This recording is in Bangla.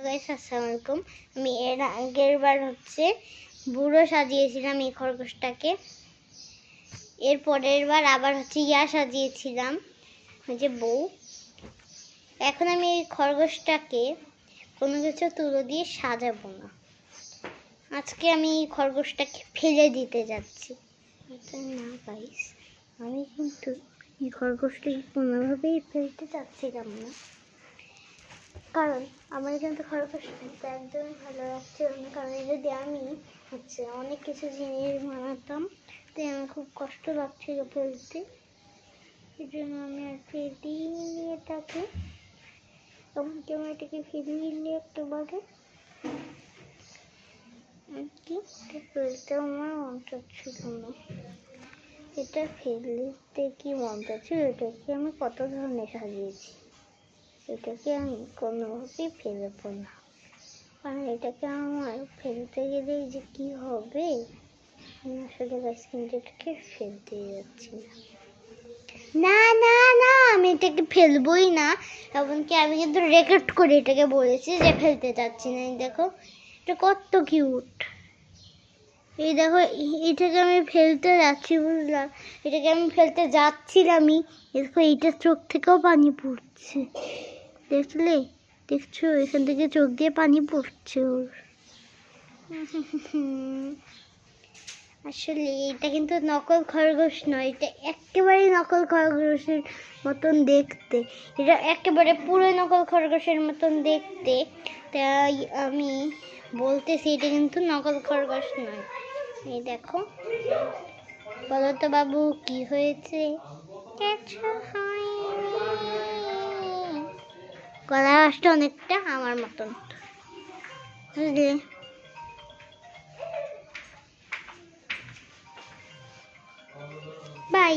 গাইস আসসালামু আলাইকুম। আমি এর আগের বার বুড়ো সাজিয়েছিলাম এই খরগোশটাকে। এর পরের বার আবার সাজিয়েছিলাম বউ। এখন আমি এই খরগোশটাকে কোনো কিছু তুলো দিয়ে সাজাবো না। আজকে আমি এই খরগোশটাকে ফেলে দিতে যাচ্ছি। না গাইস, আমি কিন্তু এই খরগোশটাকে কোনোভাবেই ফেলতে চাচ্ছিলাম না, কারণ আমার কিন্তু খরগোশ ফেলতে একদমই ভালো লাগছিল না। কারণ যদি আমি অনেক কিছু জিনিস বানাতাম, তাই আমার খুব কষ্ট লাগছিল ফেলতে। এই জন্য আমি আর ফেলিয়ে নিয়ে এটাকে, এমনকি আমি এটাকে ফেলিয়ে নিয়ে একবারে কি ফেলতে আমার মন চাচ্ছিল না। এটা ফেলতে কি মন চাচ্ছিল, এটাকে আমি কত ধরনের সাজিয়েছি। এটাকে আমি কোনোভাবেই ফেলবো না, কারণ এটাকে আমার ফেলতে গেলে যে কি হবে, আমি আসলে কিন্তু এটাকে ফেলতে যাচ্ছি না। না না না, আমি এটাকে ফেলবোই না। এমনকি আমি কিন্তু রেকর্ড করে এটাকে বলেছি যে ফেলতে চাচ্ছি না। দেখো এটা কত কিউট। এই দেখো, এটাকে আমি ফেলতে যাচ্ছি, বুঝলাম, এটাকে আমি ফেলতে যাচ্ছিলামই। দেখো এইটার চোখ থেকেও পানি পড়ছে, দেখলে? দেখছো, এখান থেকে চোখ দিয়ে পানি পড়ছে ওর। আসলে এটা কিন্তু নকল খরগোশ নয়, এটা একেবারে নকল খরগোশের মতন দেখতে। এটা একেবারে পুরো নকল খরগোশের মতন দেখতে। তাই আমি বলতেছি এটা কিন্তু নকল খরগোশ নয়। এই দেখো, বলো তো বাবু কি হয়েছে? গলার আওয়াজটা অনেকটা আমার মতন, বুঝলে? বাই।